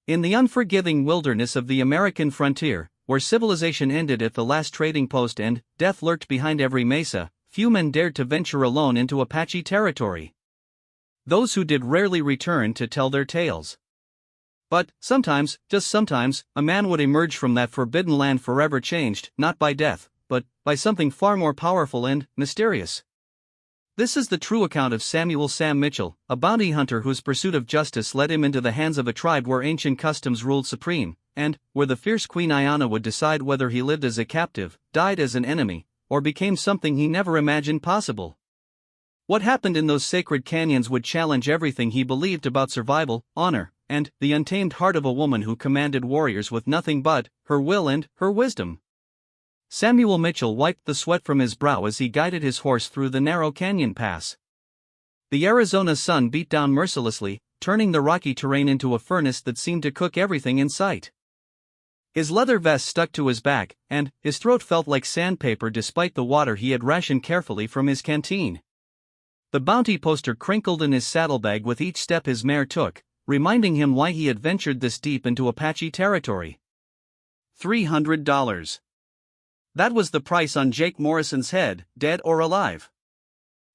In the unforgiving wilderness of the American frontier, where civilization ended at the last trading post and death lurked behind every mesa, few men dared to venture alone into Apache territory. Those who did rarely returned to tell their tales. But sometimes, just sometimes, a man would emerge from that forbidden land forever changed, not by death, but by something far more powerful and mysterious. This is the true account of Samuel Sam Mitchell, a bounty hunter whose pursuit of justice led him into the hands of a tribe where ancient customs ruled supreme, and where the fierce Queen Ayana would decide whether he lived as a captive, died as an enemy, or became something he never imagined possible. What happened in those sacred canyons would challenge everything he believed about survival, honor, and the untamed heart of a woman who commanded warriors with nothing but her will and her wisdom. Samuel Mitchell wiped the sweat from his brow as he guided his horse through the narrow canyon pass. The Arizona sun beat down mercilessly, turning the rocky terrain into a furnace that seemed to cook everything in sight. His leather vest stuck to his back, and his throat felt like sandpaper despite the water he had rationed carefully from his canteen. The bounty poster crinkled in his saddlebag with each step his mare took, reminding him why he had ventured this deep into Apache territory. $300. That was the price on Jake Morrison's head, dead or alive.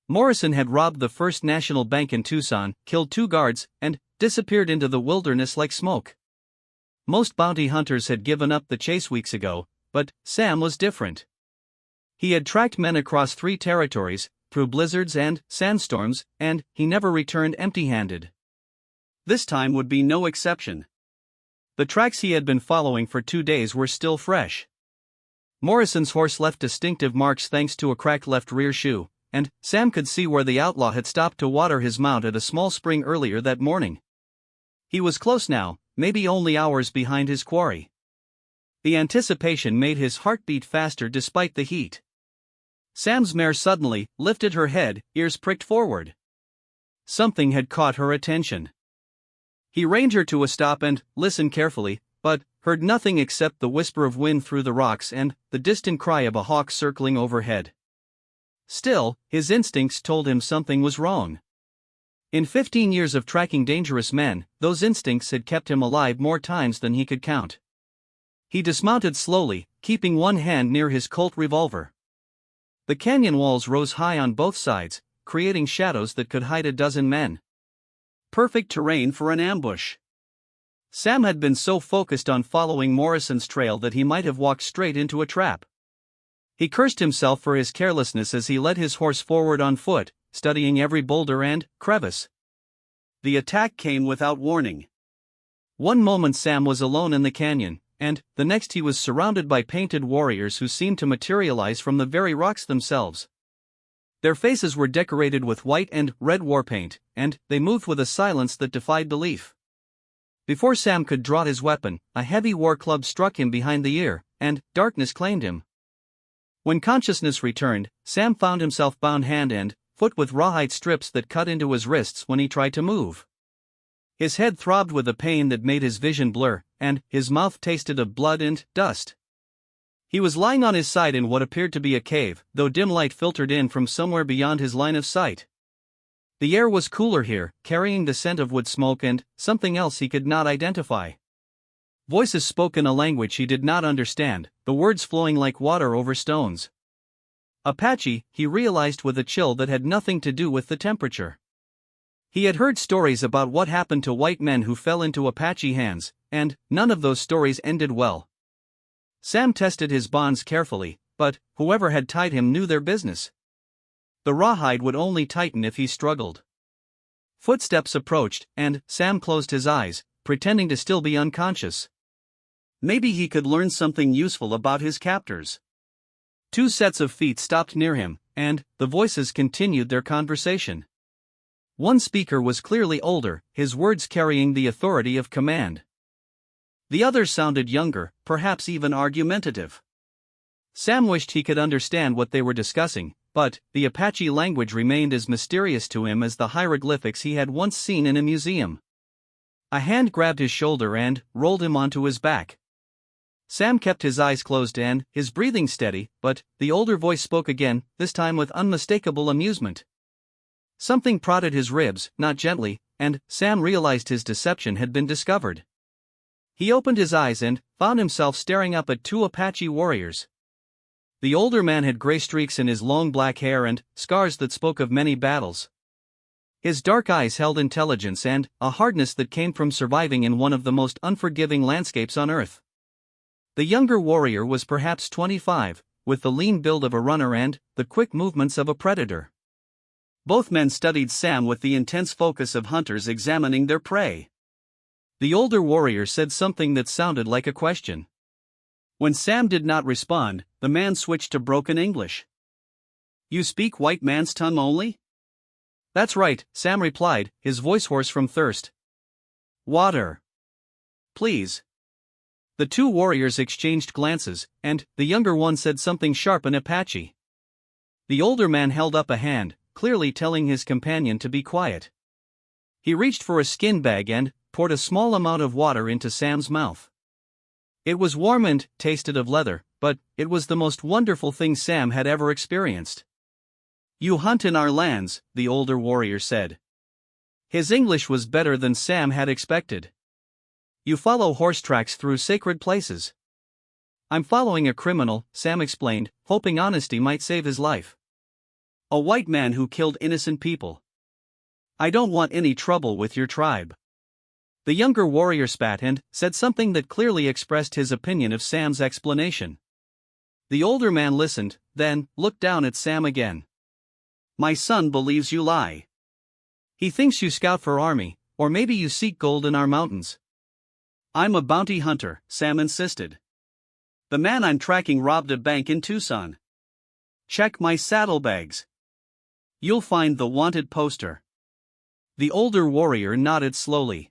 Morrison had robbed the First National Bank in Tucson, killed 2 guards, and disappeared into the wilderness like smoke. Most bounty hunters had given up the chase weeks ago, but Sam was different. He had tracked men across 3 territories, through blizzards and sandstorms, and he never returned empty-handed. This time would be no exception. The tracks he had been following for 2 days were still fresh. Morrison's horse left distinctive marks thanks to a cracked left rear shoe, and Sam could see where the outlaw had stopped to water his mount at a small spring earlier that morning. He was close now, maybe only hours behind his quarry. The anticipation made his heart beat faster despite the heat. Sam's mare suddenly lifted her head, ears pricked forward. Something had caught her attention. He reined her to a stop and listened carefully, but heard nothing except the whisper of wind through the rocks and the distant cry of a hawk circling overhead. Still, his instincts told him something was wrong. In 15 years of tracking dangerous men, those instincts had kept him alive more times than he could count. He dismounted slowly, keeping one hand near his Colt revolver. The canyon walls rose high on both sides, creating shadows that could hide a dozen men. Perfect terrain for an ambush. Sam had been so focused on following Morrison's trail that he might have walked straight into a trap. He cursed himself for his carelessness as he led his horse forward on foot, studying every boulder and crevice. The attack came without warning. One moment Sam was alone in the canyon, and the next he was surrounded by painted warriors who seemed to materialize from the very rocks themselves. Their faces were decorated with white and red war paint, and they moved with a silence that defied belief. Before Sam could draw his weapon, a heavy war club struck him behind the ear, and darkness claimed him. When consciousness returned, Sam found himself bound hand and foot with rawhide strips that cut into his wrists when he tried to move. His head throbbed with a pain that made his vision blur, and his mouth tasted of blood and dust. He was lying on his side in what appeared to be a cave, though dim light filtered in from somewhere beyond his line of sight. The air was cooler here, carrying the scent of wood smoke and something else he could not identify. Voices spoke in a language he did not understand, the words flowing like water over stones. Apache, he realized with a chill that had nothing to do with the temperature. He had heard stories about what happened to white men who fell into Apache hands, and none of those stories ended well. Sam tested his bonds carefully, but whoever had tied him knew their business. The rawhide would only tighten if he struggled. Footsteps approached, and Sam closed his eyes, pretending to still be unconscious. Maybe he could learn something useful about his captors. 2 sets of feet stopped near him, and the voices continued their conversation. One speaker was clearly older, his words carrying the authority of command. The other sounded younger, perhaps even argumentative. Sam wished he could understand what they were discussing, but the Apache language remained as mysterious to him as the hieroglyphics he had once seen in a museum. A hand grabbed his shoulder and rolled him onto his back. Sam kept his eyes closed and his breathing steady, but the older voice spoke again, this time with unmistakable amusement. Something prodded his ribs, not gently, and Sam realized his deception had been discovered. He opened his eyes and found himself staring up at two Apache warriors. The older man had gray streaks in his long black hair and scars that spoke of many battles. His dark eyes held intelligence and a hardness that came from surviving in one of the most unforgiving landscapes on Earth. The younger warrior was perhaps 25, with the lean build of a runner and the quick movements of a predator. Both men studied Sam with the intense focus of hunters examining their prey. The older warrior said something that sounded like a question. When Sam did not respond, the man switched to broken English. "You speak white man's tongue only?" "That's right," Sam replied, his voice hoarse from thirst. "Water. Please." The two warriors exchanged glances, and the younger one said something sharp in Apache. The older man held up a hand, clearly telling his companion to be quiet. He reached for a skin bag and poured a small amount of water into Sam's mouth. It was warm and tasted of leather, but it was the most wonderful thing Sam had ever experienced. "You hunt in our lands," the older warrior said. His English was better than Sam had expected. "You follow horse tracks through sacred places." "I'm following a criminal," Sam explained, hoping honesty might save his life. "A white man who killed innocent people. I don't want any trouble with your tribe." The younger warrior spat and said something that clearly expressed his opinion of Sam's explanation. The older man listened, then looked down at Sam again. "My son believes you lie. He thinks you scout for army, or maybe you seek gold in our mountains." "I'm a bounty hunter," Sam insisted. "The man I'm tracking robbed a bank in Tucson. Check my saddlebags. You'll find the wanted poster." The older warrior nodded slowly.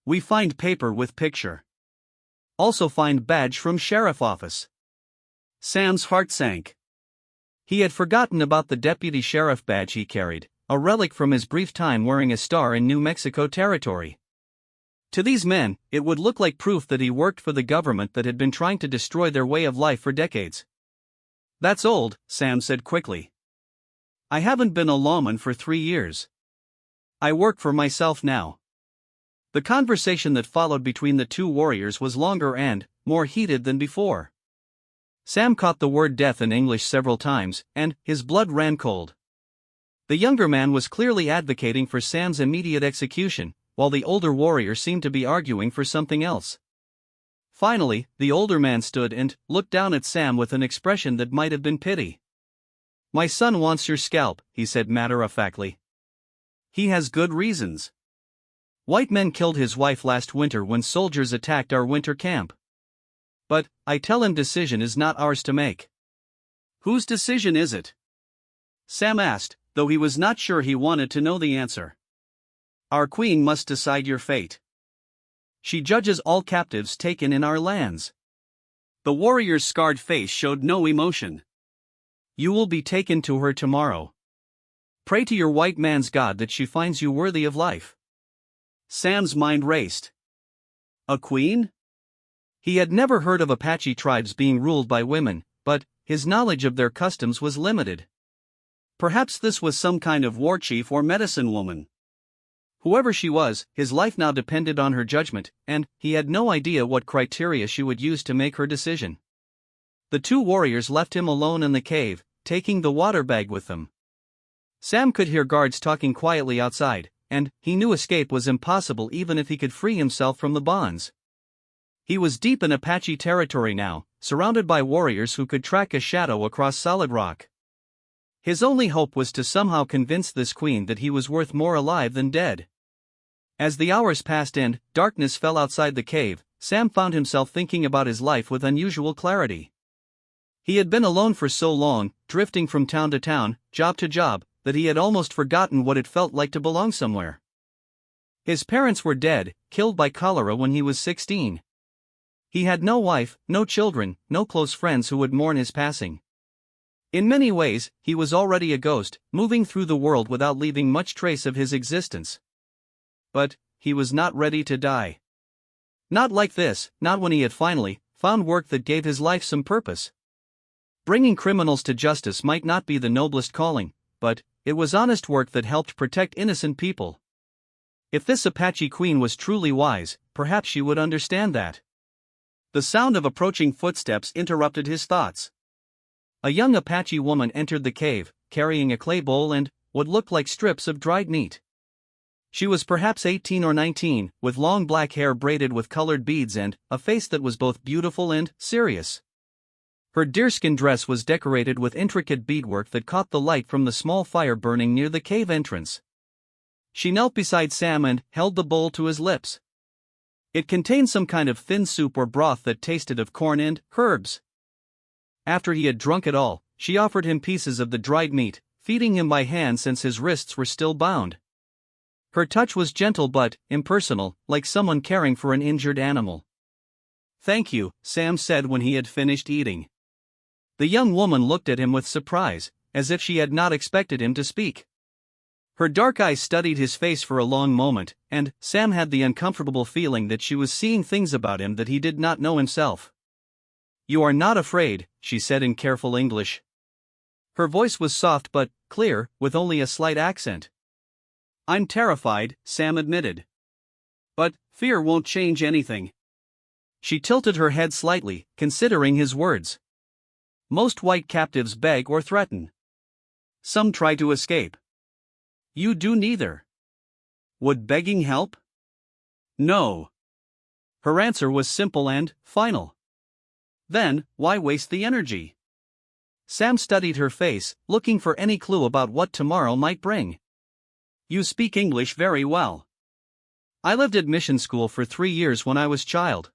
"We find paper with picture. Also find badge from sheriff office." Sam's heart sank. He had forgotten about the deputy sheriff badge he carried, a relic from his brief time wearing a star in New Mexico territory. To these men, it would look like proof that he worked for the government that had been trying to destroy their way of life for decades. "That's old," Sam said quickly. "I haven't been a lawman for 3 years. I work for myself now." The conversation that followed between the two warriors was longer and more heated than before. Sam caught the word death in English several times, and his blood ran cold. The younger man was clearly advocating for Sam's immediate execution, while the older warrior seemed to be arguing for something else. Finally, the older man stood and looked down at Sam with an expression that might have been pity. "My son wants your scalp," he said matter-of-factly. "He has good reasons. White men killed his wife last winter when soldiers attacked our winter camp. But I tell him decision is not ours to make." "Whose decision is it?" Sam asked, though he was not sure he wanted to know the answer. "Our queen must decide your fate. She judges all captives taken in our lands." The warrior's scarred face showed no emotion. "You will be taken to her tomorrow. Pray to your white man's God that she finds you worthy of life." Sam's mind raced. A queen? He had never heard of Apache tribes being ruled by women, but his knowledge of their customs was limited. Perhaps this was some kind of war chief or medicine woman. Whoever she was, his life now depended on her judgment, and he had no idea what criteria she would use to make her decision. The two warriors left him alone in the cave, taking the water bag with them. Sam could hear guards talking quietly outside, and he knew escape was impossible even if he could free himself from the bonds. He was deep in Apache territory now, surrounded by warriors who could track a shadow across solid rock. His only hope was to somehow convince this queen that he was worth more alive than dead. As the hours passed and darkness fell outside the cave, Sam found himself thinking about his life with unusual clarity. He had been alone for so long, drifting from town to town, job to job, that he had almost forgotten what it felt like to belong somewhere. His parents were dead, killed by cholera when he was 16. He had no wife, no children, no close friends who would mourn his passing. In many ways, he was already a ghost, moving through the world without leaving much trace of his existence. But he was not ready to die. Not like this, not when he had finally found work that gave his life some purpose. Bringing criminals to justice might not be the noblest calling, but it was honest work that helped protect innocent people. If this Apache queen was truly wise, perhaps she would understand that. The sound of approaching footsteps interrupted his thoughts. A young Apache woman entered the cave, carrying a clay bowl and what looked like strips of dried meat. She was perhaps 18 or 19, with long black hair braided with colored beads and a face that was both beautiful and serious. Her deerskin dress was decorated with intricate beadwork that caught the light from the small fire burning near the cave entrance. She knelt beside Sam and held the bowl to his lips. It contained some kind of thin soup or broth that tasted of corn and herbs. After he had drunk it all, she offered him pieces of the dried meat, feeding him by hand since his wrists were still bound. Her touch was gentle but impersonal, like someone caring for an injured animal. "Thank you," Sam said when he had finished eating. The young woman looked at him with surprise, as if she had not expected him to speak. Her dark eyes studied his face for a long moment, and Sam had the uncomfortable feeling that she was seeing things about him that he did not know himself. "You are not afraid," she said in careful English. Her voice was soft but clear, with only a slight accent. "I'm terrified," Sam admitted. "But fear won't change anything." She tilted her head slightly, considering his words. "Most white captives beg or threaten. Some try to escape. You do neither. Would begging help?" "No." Her answer was simple and final. "Then, why waste the energy?" Sam studied her face, looking for any clue about what tomorrow might bring. "You speak English very well. I lived at mission school for 3 years when I was child.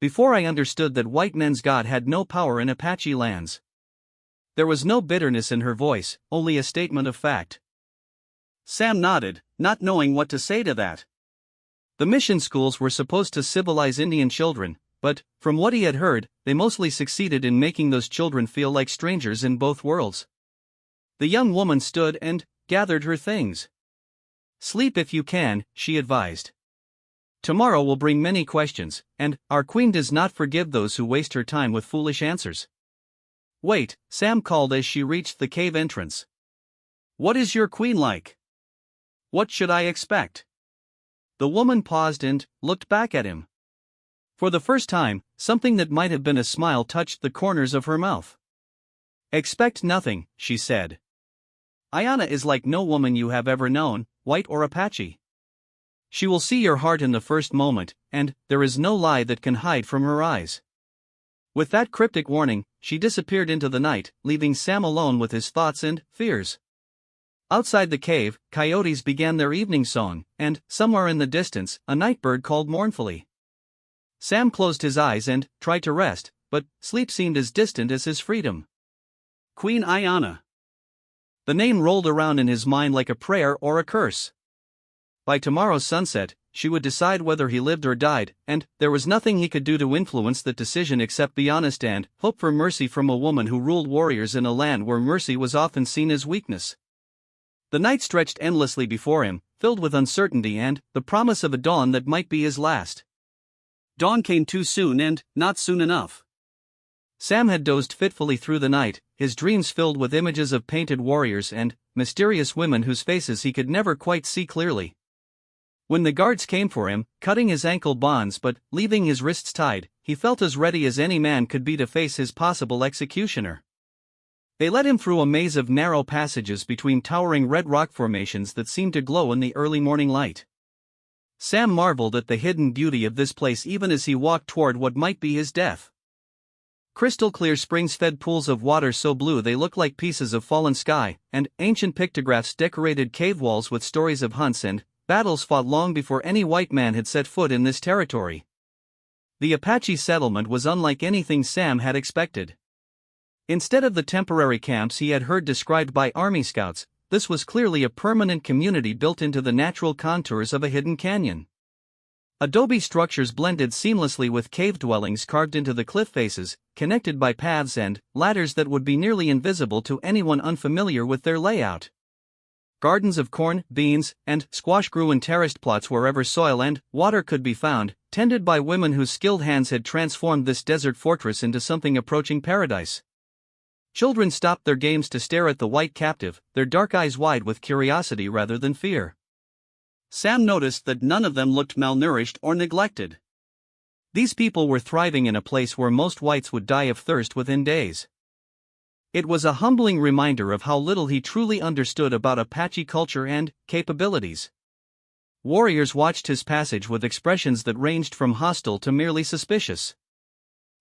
Before I understood that white men's God had no power in Apache lands." There was no bitterness in her voice, only a statement of fact. Sam nodded, not knowing what to say to that. The mission schools were supposed to civilize Indian children, but, from what he had heard, they mostly succeeded in making those children feel like strangers in both worlds. The young woman stood and gathered her things. "Sleep if you can," she advised. "Tomorrow will bring many questions, and our queen does not forgive those who waste her time with foolish answers." "Wait," Sam called as she reached the cave entrance. "What is your queen like? What should I expect?" The woman paused and looked back at him. For the first time, something that might have been a smile touched the corners of her mouth. "Expect nothing," she said. "Ayana is like no woman you have ever known, white or Apache. She will see your heart in the first moment, and there is no lie that can hide from her eyes." With that cryptic warning, she disappeared into the night, leaving Sam alone with his thoughts and fears. Outside the cave, coyotes began their evening song, and, somewhere in the distance, a night bird called mournfully. Sam closed his eyes and tried to rest, but sleep seemed as distant as his freedom. Queen Ayana. The name rolled around in his mind like a prayer or a curse. By tomorrow's sunset, she would decide whether he lived or died, and there was nothing he could do to influence that decision except be honest and hope for mercy from a woman who ruled warriors in a land where mercy was often seen as weakness. The night stretched endlessly before him, filled with uncertainty and the promise of a dawn that might be his last. Dawn came too soon and not soon enough. Sam had dozed fitfully through the night, his dreams filled with images of painted warriors and mysterious women whose faces he could never quite see clearly. When the guards came for him, cutting his ankle bonds but leaving his wrists tied, he felt as ready as any man could be to face his possible executioner. They led him through a maze of narrow passages between towering red rock formations that seemed to glow in the early morning light. Sam marveled at the hidden beauty of this place even as he walked toward what might be his death. Crystal-clear springs fed pools of water so blue they looked like pieces of fallen sky, and ancient pictographs decorated cave walls with stories of hunts and battles fought long before any white man had set foot in this territory. The Apache settlement was unlike anything Sam had expected. Instead of the temporary camps he had heard described by Army scouts, this was clearly a permanent community built into the natural contours of a hidden canyon. Adobe structures blended seamlessly with cave dwellings carved into the cliff faces, connected by paths and ladders that would be nearly invisible to anyone unfamiliar with their layout. Gardens of corn, beans, and squash grew in terraced plots wherever soil and water could be found, tended by women whose skilled hands had transformed this desert fortress into something approaching paradise. Children stopped their games to stare at the white captive, their dark eyes wide with curiosity rather than fear. Sam noticed that none of them looked malnourished or neglected. These people were thriving in a place where most whites would die of thirst within days. It was a humbling reminder of how little he truly understood about Apache culture and capabilities. Warriors watched his passage with expressions that ranged from hostile to merely suspicious.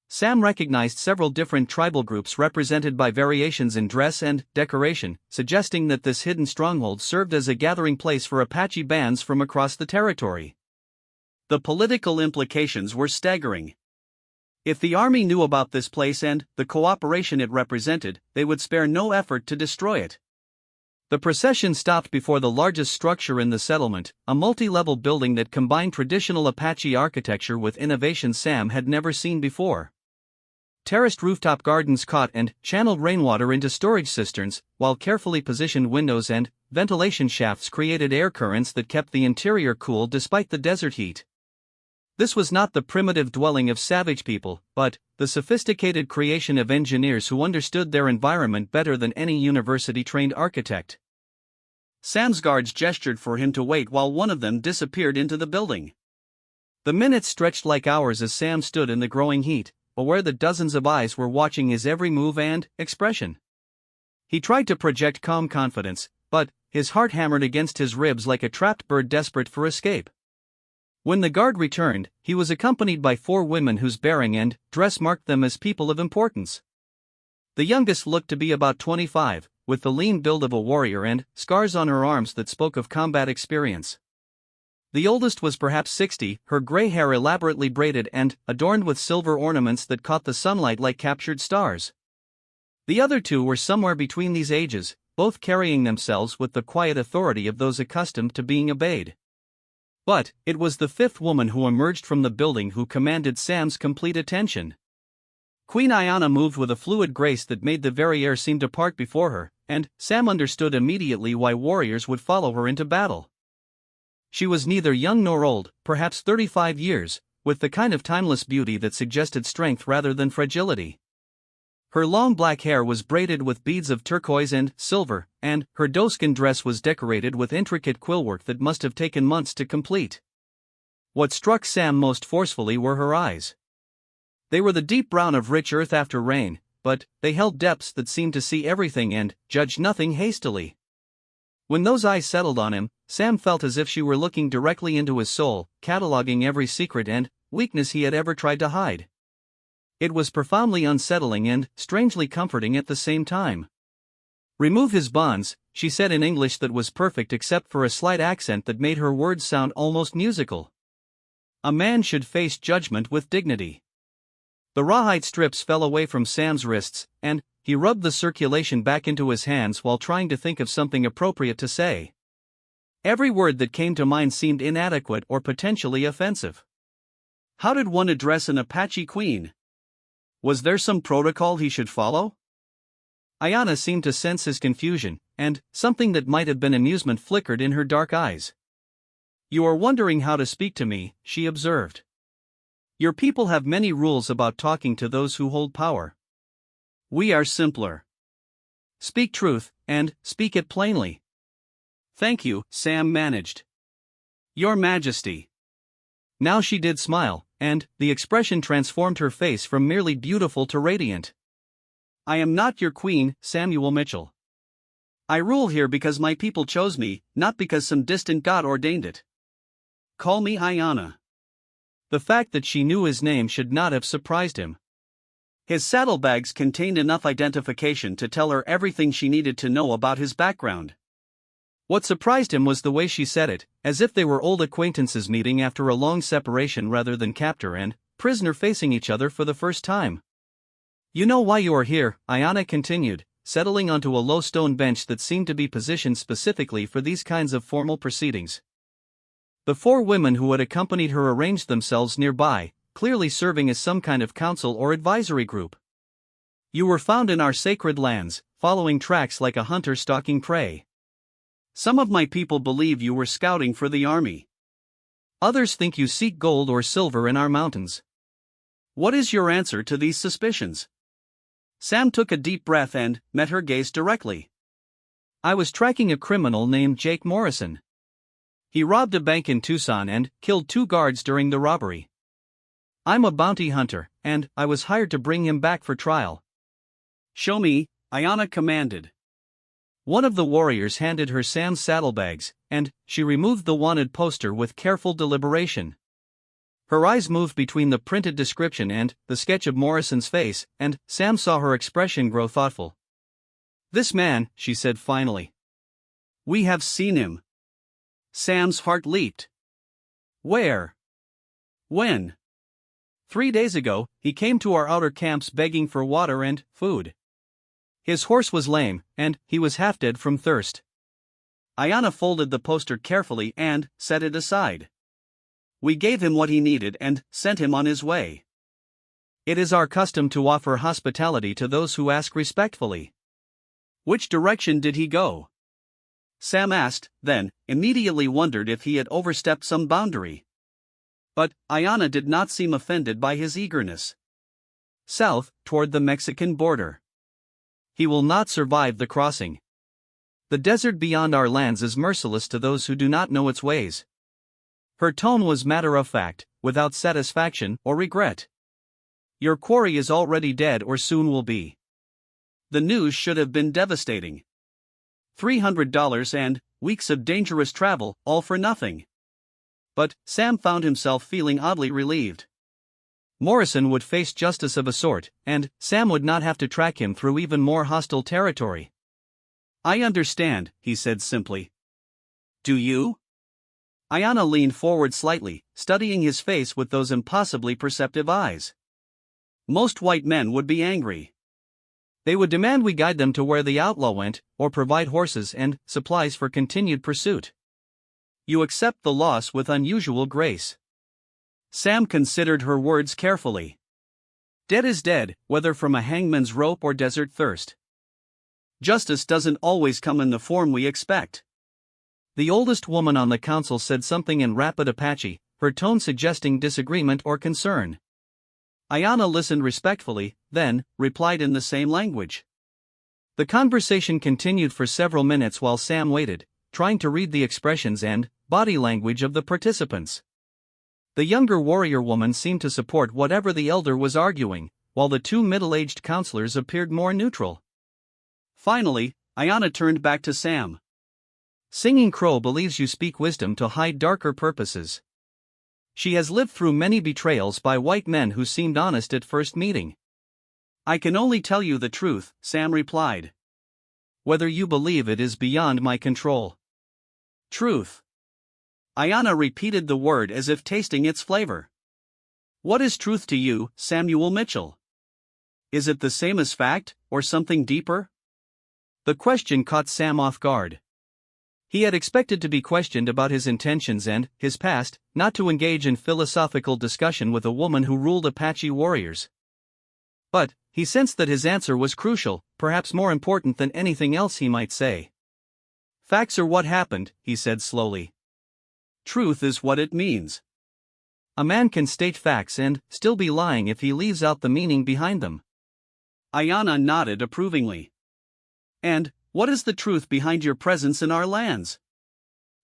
Sam recognized several different tribal groups represented by variations in dress and decoration, suggesting that this hidden stronghold served as a gathering place for Apache bands from across the territory. The political implications were staggering. If the army knew about this place and the cooperation it represented, they would spare no effort to destroy it. The procession stopped before the largest structure in the settlement, a multi-level building that combined traditional Apache architecture with innovations Sam had never seen before. Terraced rooftop gardens caught and channeled rainwater into storage cisterns, while carefully positioned windows and ventilation shafts created air currents that kept the interior cool despite the desert heat. This was not the primitive dwelling of savage people, but the sophisticated creation of engineers who understood their environment better than any university-trained architect. Sam's guards gestured for him to wait while one of them disappeared into the building. The minutes stretched like hours as Sam stood in the growing heat, aware that dozens of eyes were watching his every move and expression. He tried to project calm confidence, but his heart hammered against his ribs like a trapped bird desperate for escape. When the guard returned, he was accompanied by 4 women whose bearing and dress marked them as people of importance. The youngest looked to be about 25, with the lean build of a warrior and scars on her arms that spoke of combat experience. The oldest was perhaps 60, her gray hair elaborately braided and adorned with silver ornaments that caught the sunlight like captured stars. The other 2 were somewhere between these ages, both carrying themselves with the quiet authority of those accustomed to being obeyed. But it was the 5th woman who emerged from the building who commanded Sam's complete attention. Queen Ayana moved with a fluid grace that made the very air seem to part before her, and Sam understood immediately why warriors would follow her into battle. She was neither young nor old, perhaps 35 years, with the kind of timeless beauty that suggested strength rather than fragility. Her long black hair was braided with beads of turquoise and silver, and her doeskin dress was decorated with intricate quillwork that must have taken months to complete. What struck Sam most forcefully were her eyes. They were the deep brown of rich earth after rain, but they held depths that seemed to see everything and judge nothing hastily. When those eyes settled on him, Sam felt as if she were looking directly into his soul, cataloging every secret and weakness he had ever tried to hide. It was profoundly unsettling and strangely comforting at the same time. "Remove his bonds," she said in English that was perfect except for a slight accent that made her words sound almost musical. A man should face judgment with dignity. The rawhide strips fell away from Sam's wrists, and he rubbed the circulation back into his hands while trying to think of something appropriate to say. Every word that came to mind seemed inadequate or potentially offensive. How did one address an Apache queen? Was there some protocol he should follow? Ayana seemed to sense his confusion, and something that might have been amusement flickered in her dark eyes. "You are wondering how to speak to me," she observed. "Your people have many rules about talking to those who hold power. We are simpler. Speak truth, and speak it plainly." "Thank you," Sam managed. "Your Majesty." Now she did smile, and the expression transformed her face from merely beautiful to radiant. "I am not your queen, Samuel Mitchell. I rule here because my people chose me, not because some distant god ordained it. Call me Ayana." The fact that she knew his name should not have surprised him. His saddlebags contained enough identification to tell her everything she needed to know about his background. What surprised him was the way she said it, as if they were old acquaintances meeting after a long separation rather than captor and prisoner facing each other for the first time. "You know why you are here," Ayana continued, settling onto a low stone bench that seemed to be positioned specifically for these kinds of formal proceedings. The 4 women who had accompanied her arranged themselves nearby, clearly serving as some kind of council or advisory group. "You were found in our sacred lands, following tracks like a hunter stalking prey. Some of my people believe you were scouting for the army. Others think you seek gold or silver in our mountains. What is your answer to these suspicions?" Sam took a deep breath and met her gaze directly. "I was tracking a criminal named Jake Morrison. He robbed a bank in Tucson and killed 2 guards during the robbery. I'm a bounty hunter, and I was hired to bring him back for trial. Show me, Ayanna commanded. One of the warriors handed her Sam's saddlebags, and she removed the wanted poster with careful deliberation. Her eyes moved between the printed description and the sketch of Morrison's face, and Sam saw her expression grow thoughtful. This man, she said finally. We have seen him. Sam's heart leaped. Where? When? 3 days ago, he came to our outer camps begging for water and food. His horse was lame, and he was half dead from thirst. Ayanna folded the poster carefully and set it aside. We gave him what he needed and sent him on his way. It is our custom to offer hospitality to those who ask respectfully. Which direction did he go? Sam asked, then immediately wondered if he had overstepped some boundary. But Ayanna did not seem offended by his eagerness. South, toward the Mexican border. He will not survive the crossing. The desert beyond our lands is merciless to those who do not know its ways. Her tone was matter-of-fact, without satisfaction or regret. Your quarry is already dead or soon will be. The news should have been devastating. $300 and weeks of dangerous travel, all for nothing. But Sam found himself feeling oddly relieved. Morrison would face justice of a sort, and Sam would not have to track him through even more hostile territory. I understand, he said simply. Do you? Ayanna leaned forward slightly, studying his face with those impossibly perceptive eyes. Most white men would be angry. They would demand we guide them to where the outlaw went, or provide horses and supplies for continued pursuit. You accept the loss with unusual grace. Sam considered her words carefully. Dead is dead, whether from a hangman's rope or desert thirst. Justice doesn't always come in the form we expect. The oldest woman on the council said something in rapid Apache, her tone suggesting disagreement or concern. Ayanna listened respectfully, then replied in the same language. The conversation continued for several minutes while Sam waited, trying to read the expressions and body language of the participants. The younger warrior woman seemed to support whatever the elder was arguing, while the 2 middle-aged counselors appeared more neutral. Finally, Ayanna turned back to Sam. Singing Crow believes you speak wisdom to hide darker purposes. She has lived through many betrayals by white men who seemed honest at first meeting. I can only tell you the truth, Sam replied. Whether you believe it is beyond my control. Truth. Ayanna repeated the word as if tasting its flavor. What is truth to you, Samuel Mitchell? Is it the same as fact, or something deeper? The question caught Sam off guard. He had expected to be questioned about his intentions and his past, not to engage in philosophical discussion with a woman who ruled Apache warriors. But he sensed that his answer was crucial, perhaps more important than anything else he might say. Facts are what happened, he said slowly. Truth is what it means. A man can state facts and still be lying if he leaves out the meaning behind them. Ayanna nodded approvingly. And what is the truth behind your presence in our lands?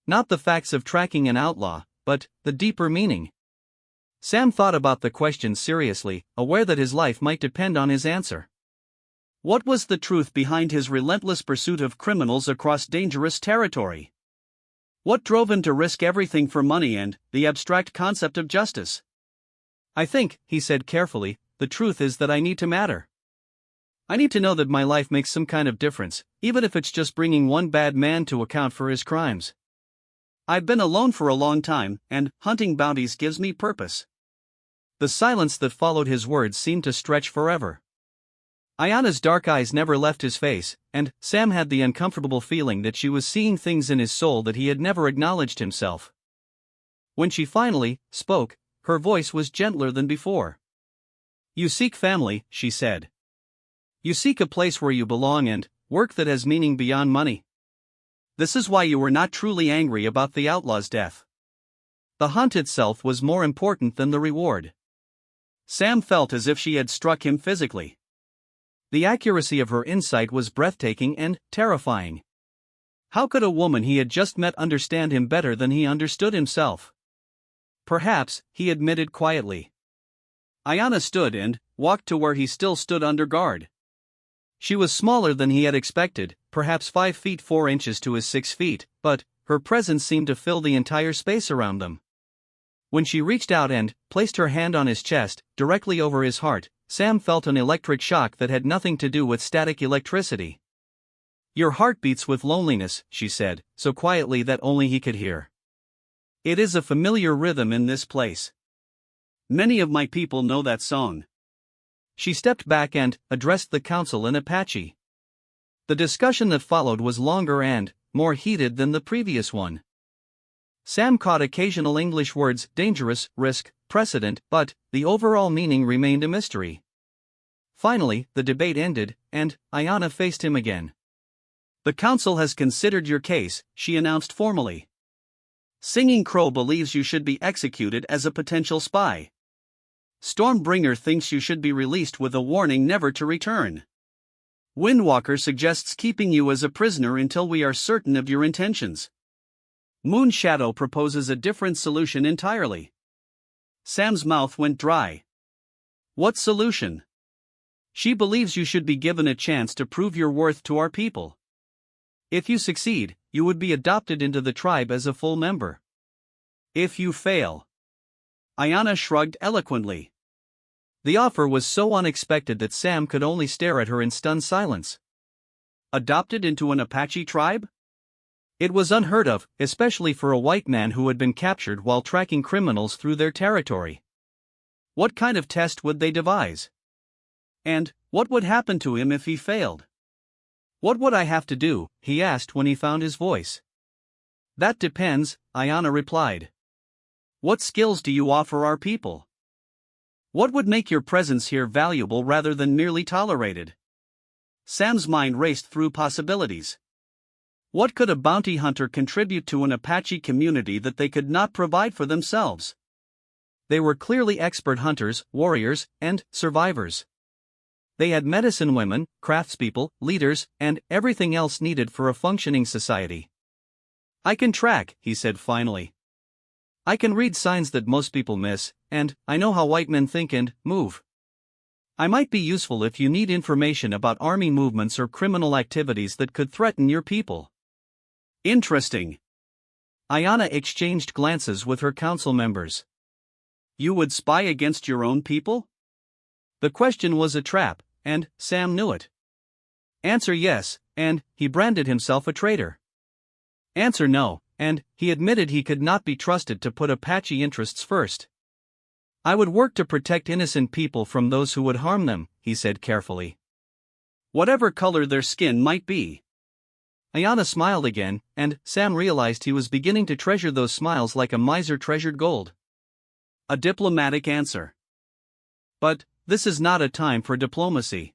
Not the facts of tracking an outlaw, but the deeper meaning. Sam thought about the question seriously, aware that his life might depend on his answer. What was the truth behind his relentless pursuit of criminals across dangerous territory? What drove him to risk everything for money and the abstract concept of justice? I think, he said carefully, the truth is that I need to matter. I need to know that my life makes some kind of difference, even if it's just bringing one bad man to account for his crimes. I've been alone for a long time, and hunting bounties gives me purpose. The silence that followed his words seemed to stretch forever. Ayanna's dark eyes never left his face, and Sam had the uncomfortable feeling that she was seeing things in his soul that he had never acknowledged himself. When she finally spoke, her voice was gentler than before. You seek family, she said. You seek a place where you belong and work that has meaning beyond money. This is why you were not truly angry about the outlaw's death. The hunt itself was more important than the reward. Sam felt as if she had struck him physically. The accuracy of her insight was breathtaking and terrifying. How could a woman he had just met understand him better than he understood himself? Perhaps, he admitted quietly. Ayana stood and walked to where he still stood under guard. She was smaller than he had expected, perhaps 5 feet 4 inches to his 6 feet, but her presence seemed to fill the entire space around them. When she reached out and placed her hand on his chest, directly over his heart, Sam felt an electric shock that had nothing to do with static electricity. "Your heart beats with loneliness," she said, so quietly that only he could hear. "It is a familiar rhythm in this place. Many of my people know that song." She stepped back and addressed the council in Apache. The discussion that followed was longer and more heated than the previous one. Sam caught occasional English words: dangerous, risk, precedent, but the overall meaning remained a mystery. Finally, the debate ended, and Ayana faced him again. "The council has considered your case," she announced formally. "Singing Crow believes you should be executed as a potential spy. Stormbringer thinks you should be released with a warning never to return. Windwalker suggests keeping you as a prisoner until we are certain of your intentions. Moonshadow proposes a different solution entirely." Sam's mouth went dry. "What solution?" "She believes you should be given a chance to prove your worth to our people. If you succeed, you would be adopted into the tribe as a full member. If you fail..." Ayana shrugged eloquently. The offer was so unexpected that Sam could only stare at her in stunned silence. Adopted into an Apache tribe? It was unheard of, especially for a white man who had been captured while tracking criminals through their territory. What kind of test would they devise? And what would happen to him if he failed? "What would I have to do?" he asked when he found his voice. "That depends," Ayana replied. "What skills do you offer our people? What would make your presence here valuable rather than merely tolerated?" Sam's mind raced through possibilities. What could a bounty hunter contribute to an Apache community that they could not provide for themselves? They were clearly expert hunters, warriors, and survivors. They had medicine women, craftspeople, leaders, and everything else needed for a functioning society. "I can track," he said finally. "I can read signs that most people miss, and I know how white men think and move. I might be useful if you need information about army movements or criminal activities that could threaten your people." "Interesting." Ayana exchanged glances with her council members. "You would spy against your own people?" The question was a trap, and Sam knew it. Answer yes, and he branded himself a traitor. Answer no, and he admitted he could not be trusted to put Apache interests first. "I would work to protect innocent people from those who would harm them," he said carefully. "Whatever color their skin might be." Ayana smiled again, and Sam realized he was beginning to treasure those smiles like a miser treasured gold. A diplomatic answer. But this is not a time for diplomacy.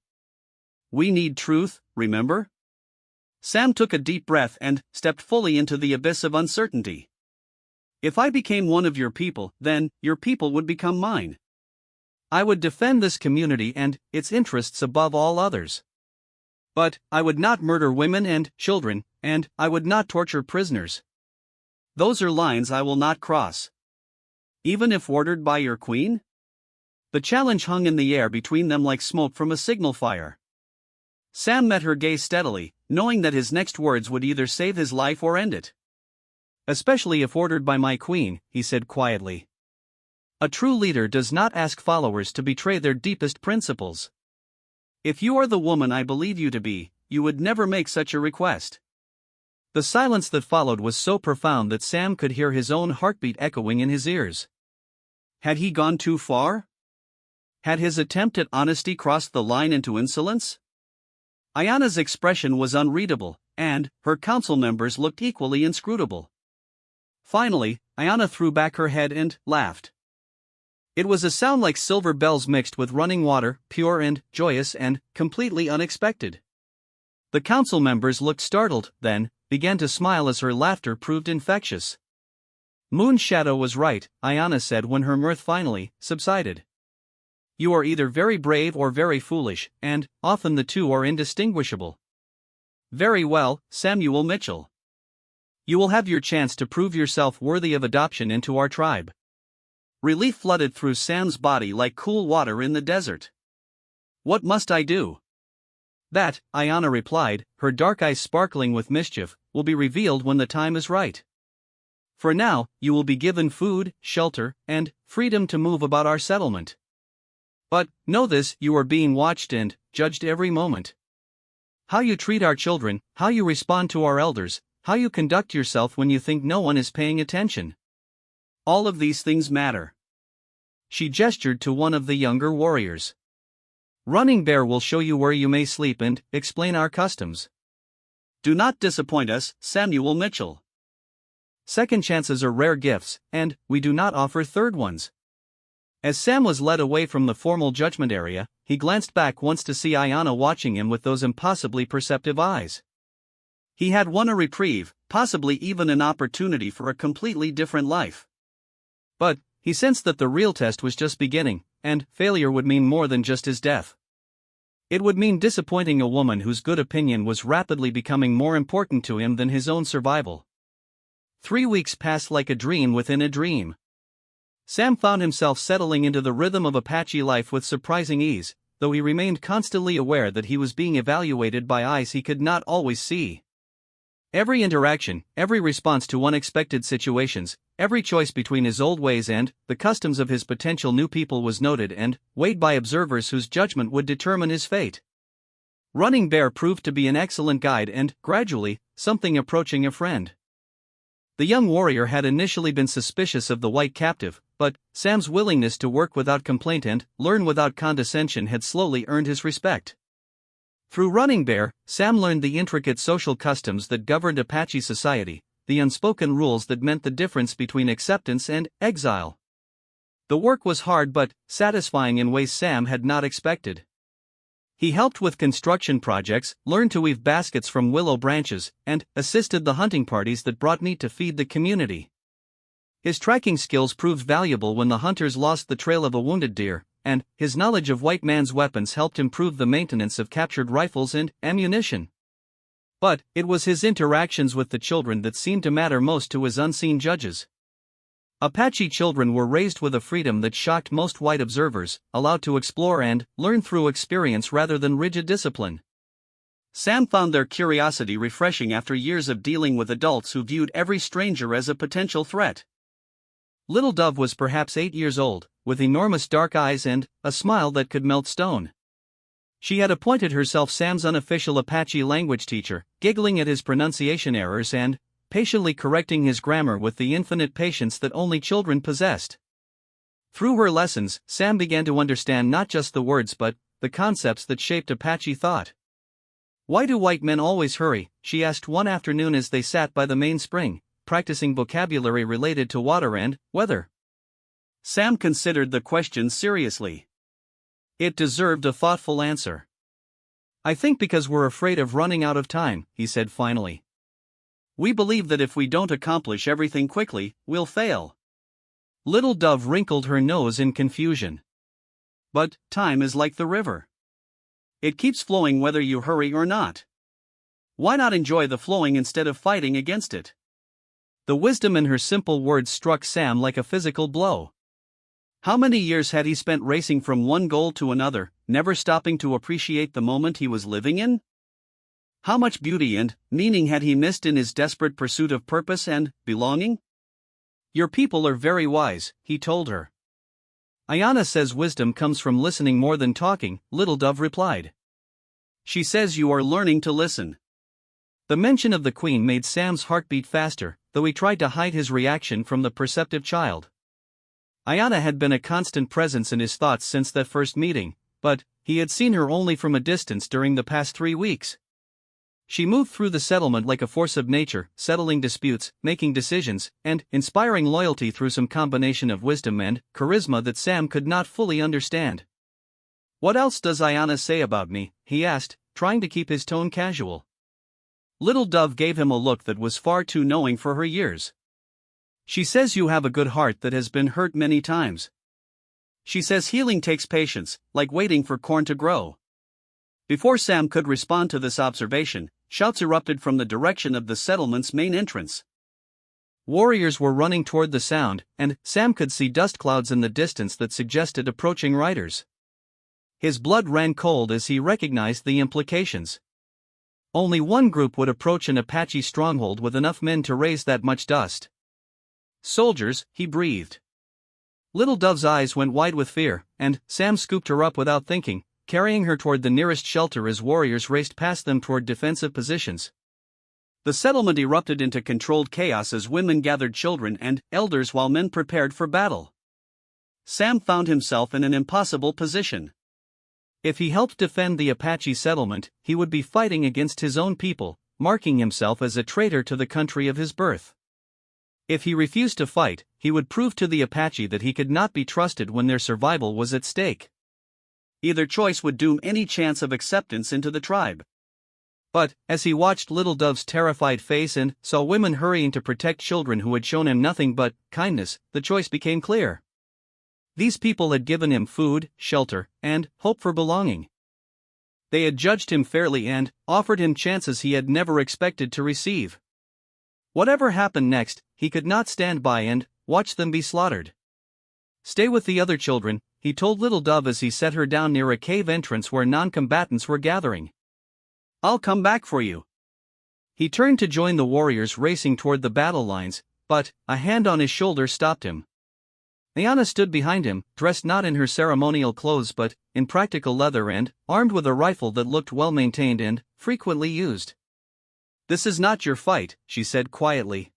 We need truth, remember? Sam took a deep breath and stepped fully into the abyss of uncertainty. "If I became one of your people, then your people would become mine. I would defend this community and its interests above all others. But I would not murder women and children, and I would not torture prisoners. Those are lines I will not cross. Even if ordered by your queen?" The challenge hung in the air between them like smoke from a signal fire. Sam met her gaze steadily, knowing that his next words would either save his life or end it. "Especially if ordered by my queen," he said quietly. "A true leader does not ask followers to betray their deepest principles. If you are the woman I believe you to be, you would never make such a request." The silence that followed was so profound that Sam could hear his own heartbeat echoing in his ears. Had he gone too far? Had his attempt at honesty crossed the line into insolence? Ayana's expression was unreadable, and her council members looked equally inscrutable. Finally, Ayana threw back her head and laughed. It was a sound like silver bells mixed with running water, pure and joyous and completely unexpected. The council members looked startled, then began to smile as her laughter proved infectious. "Moonshadow was right," Ayana said when her mirth finally subsided. "You are either very brave or very foolish, and often the two are indistinguishable." "Very well, Samuel Mitchell. You will have your chance to prove yourself worthy of adoption into our tribe. Relief flooded through Sam's body like cool water in the desert. What must I do? That, Ayana replied, her dark eyes sparkling with mischief, will be revealed when the time is right. For now, you will be given food, shelter, and freedom to move about our settlement. But, know this, you are being watched and judged every moment. How you treat our children, how you respond to our elders, how you conduct yourself when you think no one is paying attention. All of these things matter. She gestured to one of the younger warriors. Running Bear will show you where you may sleep and explain our customs. Do not disappoint us, Samuel Mitchell. Second chances are rare gifts, and we do not offer third ones. As Sam was led away from the formal judgment area, he glanced back once to see Ayana watching him with those impossibly perceptive eyes. He had won a reprieve, possibly even an opportunity for a completely different life. But he sensed that the real test was just beginning, and failure would mean more than just his death. It would mean disappointing a woman whose good opinion was rapidly becoming more important to him than his own survival. 3 weeks passed like a dream within a dream. Sam found himself settling into the rhythm of Apache life with surprising ease, though he remained constantly aware that he was being evaluated by eyes he could not always see. Every interaction, every response to unexpected situations, every choice between his old ways and the customs of his potential new people was noted and weighed by observers whose judgment would determine his fate. Running Bear proved to be an excellent guide and, gradually, something approaching a friend. The young warrior had initially been suspicious of the white captive, but Sam's willingness to work without complaint and learn without condescension had slowly earned his respect. Through Running Bear, Sam learned the intricate social customs that governed Apache society, the unspoken rules that meant the difference between acceptance and exile. The work was hard but satisfying in ways Sam had not expected. He helped with construction projects, learned to weave baskets from willow branches, and assisted the hunting parties that brought meat to feed the community. His tracking skills proved valuable when the hunters lost the trail of a wounded deer, and his knowledge of white man's weapons helped improve the maintenance of captured rifles and ammunition. But it was his interactions with the children that seemed to matter most to his unseen judges. Apache children were raised with a freedom that shocked most white observers, allowed to explore and learn through experience rather than rigid discipline. Sam found their curiosity refreshing after years of dealing with adults who viewed every stranger as a potential threat. Little Dove was perhaps 8 years old, with enormous dark eyes and a smile that could melt stone. She had appointed herself Sam's unofficial Apache language teacher, giggling at his pronunciation errors and patiently correcting his grammar with the infinite patience that only children possessed. Through her lessons, Sam began to understand not just the words but the concepts that shaped Apache thought. "Why do white men always hurry?" she asked one afternoon as they sat by the main spring, practicing vocabulary related to water and weather. Sam considered the question seriously. It deserved a thoughtful answer. "I think because we're afraid of running out of time," he said finally. "We believe that if we don't accomplish everything quickly, we'll fail." Little Dove wrinkled her nose in confusion. "But time is like the river. It keeps flowing whether you hurry or not. Why not enjoy the flowing instead of fighting against it?" The wisdom in her simple words struck Sam like a physical blow. How many years had he spent racing from one goal to another, never stopping to appreciate the moment he was living in? How much beauty and meaning had he missed in his desperate pursuit of purpose and belonging? "Your people are very wise," he told her. "Ayana says wisdom comes from listening more than talking," Little Dove replied. "She says you are learning to listen." The mention of the Queen made Sam's heart beat faster, though he tried to hide his reaction from the perceptive child. Ayana had been a constant presence in his thoughts since that first meeting, but he had seen her only from a distance during the past 3 weeks. She moved through the settlement like a force of nature, settling disputes, making decisions, and inspiring loyalty through some combination of wisdom and charisma that Sam could not fully understand. "What else does Ayana say about me?" he asked, trying to keep his tone casual. Little Dove gave him a look that was far too knowing for her years. "She says you have a good heart that has been hurt many times. She says healing takes patience, like waiting for corn to grow." Before Sam could respond to this observation, shouts erupted from the direction of the settlement's main entrance. Warriors were running toward the sound, and Sam could see dust clouds in the distance that suggested approaching riders. His blood ran cold as he recognized the implications. Only one group would approach an Apache stronghold with enough men to raise that much dust. Soldiers, he breathed. Little Dove's eyes went wide with fear, and Sam scooped her up without thinking, carrying her toward the nearest shelter as warriors raced past them toward defensive positions. The settlement erupted into controlled chaos as women gathered children and elders while men prepared for battle. Sam found himself in an impossible position. If he helped defend the Apache settlement, he would be fighting against his own people, marking himself as a traitor to the country of his birth. If he refused to fight, he would prove to the Apache that he could not be trusted when their survival was at stake. Either choice would doom any chance of acceptance into the tribe. But, as he watched Little Dove's terrified face and saw women hurrying to protect children who had shown him nothing but kindness, the choice became clear. These people had given him food, shelter, and hope for belonging. They had judged him fairly and offered him chances he had never expected to receive. Whatever happened next, he could not stand by and watch them be slaughtered. "Stay with the other children," he told Little Dove as he set her down near a cave entrance where non-combatants were gathering. "I'll come back for you." He turned to join the warriors racing toward the battle lines, but a hand on his shoulder stopped him. Ayana stood behind him, dressed not in her ceremonial clothes but in practical leather and armed with a rifle that looked well maintained and frequently used. "This is not your fight," she said quietly.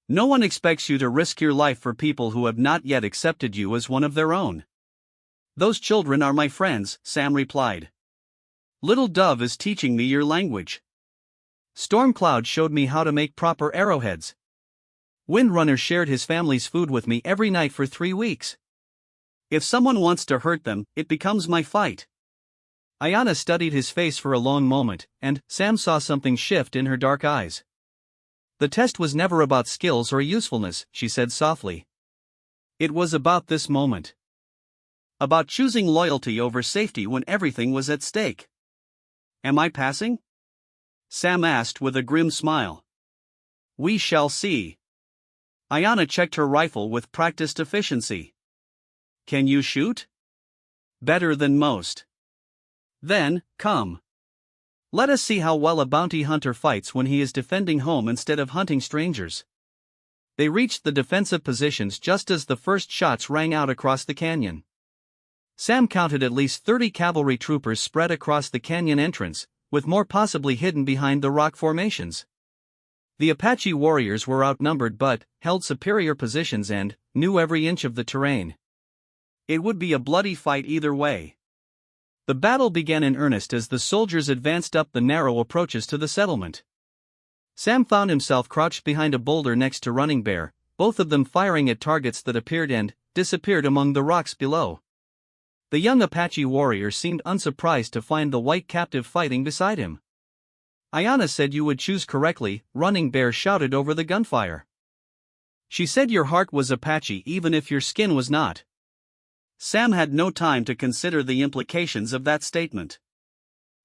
"No one expects you to risk your life for people who have not yet accepted you as one of their own." "Those children are my friends," Sam replied. "Little Dove is teaching me your language. Storm Cloud showed me how to make proper arrowheads. Windrunner shared his family's food with me every night for 3 weeks. If someone wants to hurt them, it becomes my fight." Ayana studied his face for a long moment, and Sam saw something shift in her dark eyes. "The test was never about skills or usefulness," she said softly. "It was about this moment. About choosing loyalty over safety when everything was at stake." "Am I passing?" Sam asked with a grim smile. "We shall see." Ayana checked her rifle with practiced efficiency. "Can you shoot?" "Better than most." "Then, come. Let us see how well a bounty hunter fights when he is defending home instead of hunting strangers." They reached the defensive positions just as the first shots rang out across the canyon. Sam counted at least 30 cavalry troopers spread across the canyon entrance, with more possibly hidden behind the rock formations. The Apache warriors were outnumbered but held superior positions and knew every inch of the terrain. It would be a bloody fight either way. The battle began in earnest as the soldiers advanced up the narrow approaches to the settlement. Sam found himself crouched behind a boulder next to Running Bear, both of them firing at targets that appeared and disappeared among the rocks below. The young Apache warrior seemed unsurprised to find the white captive fighting beside him. "Ayana said you would choose correctly," Running Bear shouted over the gunfire. "She said your heart was Apache even if your skin was not." Sam had no time to consider the implications of that statement.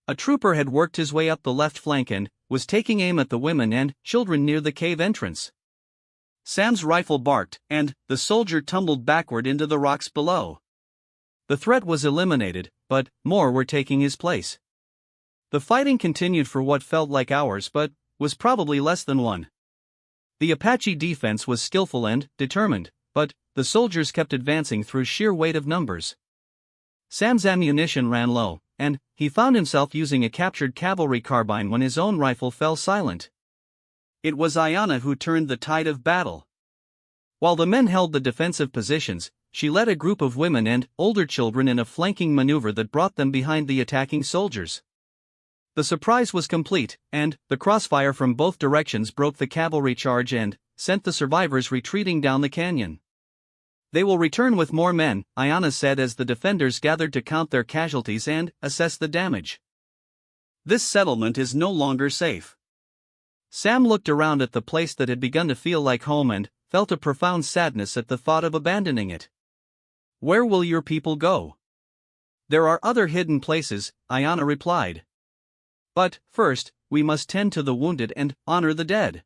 A trooper had worked his way up the left flank and was taking aim at the women and children near the cave entrance. Sam's rifle barked, and the soldier tumbled backward into the rocks below. The threat was eliminated, but more were taking his place. The fighting continued for what felt like hours but was probably less than one. The Apache defense was skillful and determined, but the soldiers kept advancing through sheer weight of numbers. Sam's ammunition ran low, and he found himself using a captured cavalry carbine when his own rifle fell silent. It was Ayana who turned the tide of battle. While the men held the defensive positions, she led a group of women and older children in a flanking maneuver that brought them behind the attacking soldiers. The surprise was complete, and the crossfire from both directions broke the cavalry charge and sent the survivors retreating down the canyon. "They will return with more men," Ayana said as the defenders gathered to count their casualties and assess the damage. "This settlement is no longer safe." Sam looked around at the place that had begun to feel like home and felt a profound sadness at the thought of abandoning it. "Where will your people go?" "There are other hidden places," Ayana replied. "But, first, we must tend to the wounded and honor the dead."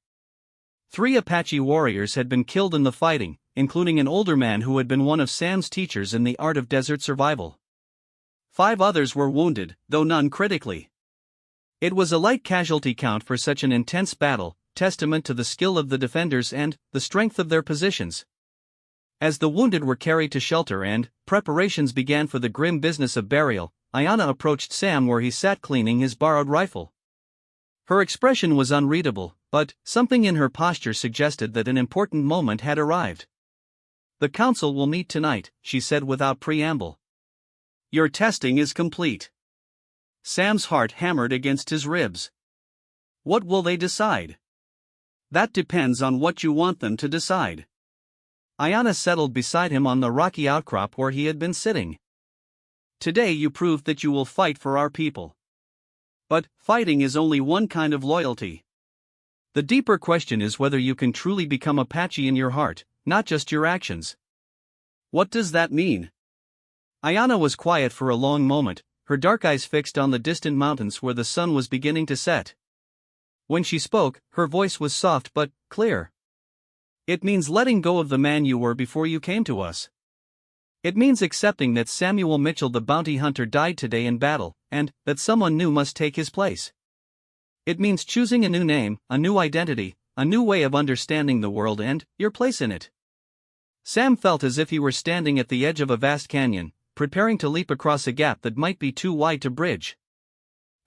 3 Apache warriors had been killed in the fighting, including an older man who had been one of Sam's teachers in the art of desert survival. 5 others were wounded, though none critically. It was a light casualty count for such an intense battle, testament to the skill of the defenders and the strength of their positions. As the wounded were carried to shelter and preparations began for the grim business of burial, Ayanna approached Sam where he sat cleaning his borrowed rifle. Her expression was unreadable, but something in her posture suggested that an important moment had arrived. "The council will meet tonight," she said without preamble. "Your testing is complete." Sam's heart hammered against his ribs. "What will they decide?" "That depends on what you want them to decide." Ayanna settled beside him on the rocky outcrop where he had been sitting. "Today you proved that you will fight for our people. But fighting is only one kind of loyalty. The deeper question is whether you can truly become Apache in your heart, not just your actions." "What does that mean?" Ayanna was quiet for a long moment, her dark eyes fixed on the distant mountains where the sun was beginning to set. When she spoke, her voice was soft but clear. "It means letting go of the man you were before you came to us. It means accepting that Samuel Mitchell the bounty hunter died today in battle, and that someone new must take his place. It means choosing a new name, a new identity, a new way of understanding the world and your place in it." Sam felt as if he were standing at the edge of a vast canyon, preparing to leap across a gap that might be too wide to bridge.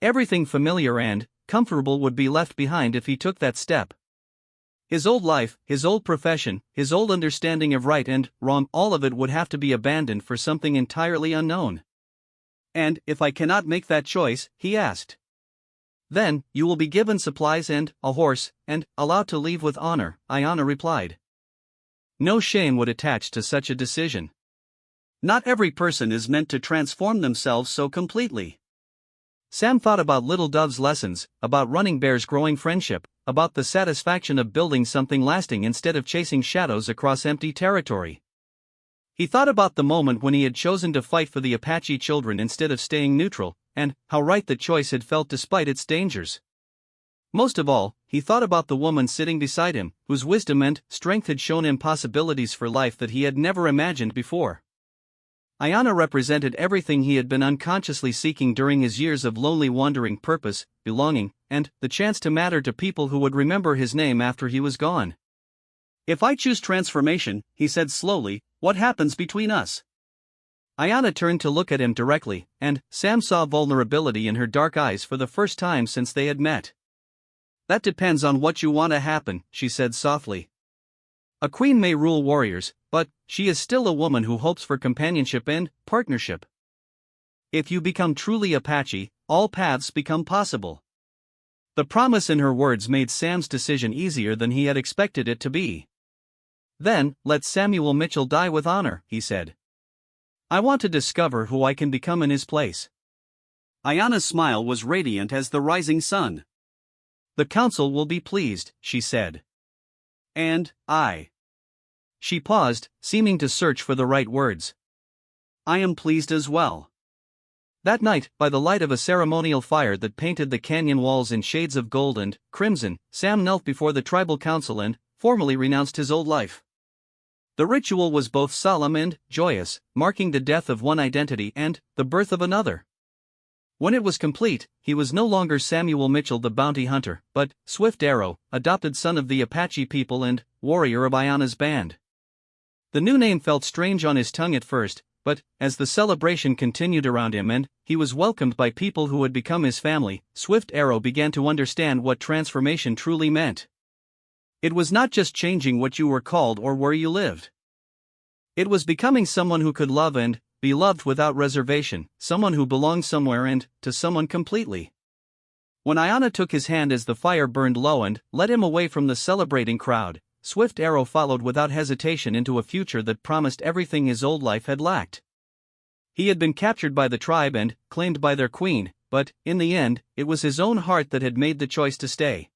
Everything familiar and comfortable would be left behind if he took that step. His old life, his old profession, his old understanding of right and wrong, all of it would have to be abandoned for something entirely unknown. "And if I cannot make that choice," he asked. "Then, you will be given supplies and a horse, and allowed to leave with honor," Ayanna replied. No shame would attach to such a decision. Not every person is meant to transform themselves so completely. Sam thought about Little Dove's lessons, about Running Bear's growing friendship, about the satisfaction of building something lasting instead of chasing shadows across empty territory. He thought about the moment when he had chosen to fight for the Apache children instead of staying neutral, and how right the choice had felt despite its dangers. Most of all, he thought about the woman sitting beside him, whose wisdom and strength had shown him possibilities for life that he had never imagined before. Ayanna represented everything he had been unconsciously seeking during his years of lonely wandering: purpose, belonging, and the chance to matter to people who would remember his name after he was gone. "If I choose transformation," he said slowly, "what happens between us?" Ayanna turned to look at him directly, and Sam saw vulnerability in her dark eyes for the first time since they had met. "That depends on what you want to happen," she said softly. "A queen may rule warriors, but she is still a woman who hopes for companionship and partnership. If you become truly Apache, all paths become possible." The promise in her words made Sam's decision easier than he had expected it to be. "Then, let Samuel Mitchell die with honor," he said. "I want to discover who I can become in his place." Ayanna's smile was radiant as the rising sun. "The council will be pleased," she said. "And I." She paused, seeming to search for the right words. "I am pleased as well." That night, by the light of a ceremonial fire that painted the canyon walls in shades of gold and crimson, Sam knelt before the tribal council and formally renounced his old life. The ritual was both solemn and joyous, marking the death of one identity and the birth of another. When it was complete, he was no longer Samuel Mitchell the bounty hunter, but Swift Arrow, adopted son of the Apache people and warrior of Ayanna's band. The new name felt strange on his tongue at first, but as the celebration continued around him and he was welcomed by people who had become his family, Swift Arrow began to understand what transformation truly meant. It was not just changing what you were called or where you lived. It was becoming someone who could love and be loved without reservation, someone who belonged somewhere and to someone completely. When Ayanna took his hand as the fire burned low and led him away from the celebrating crowd, Swift Arrow followed without hesitation into a future that promised everything his old life had lacked. He had been captured by the tribe and claimed by their queen, but, in the end, it was his own heart that had made the choice to stay.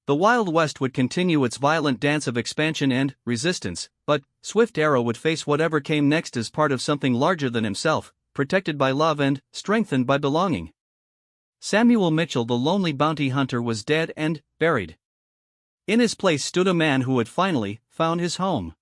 The Wild West would continue its violent dance of expansion and resistance, but Swift Arrow would face whatever came next as part of something larger than himself, protected by love and strengthened by belonging. Samuel Mitchell, the lonely bounty hunter, was dead and buried. In his place stood a man who had finally found his home.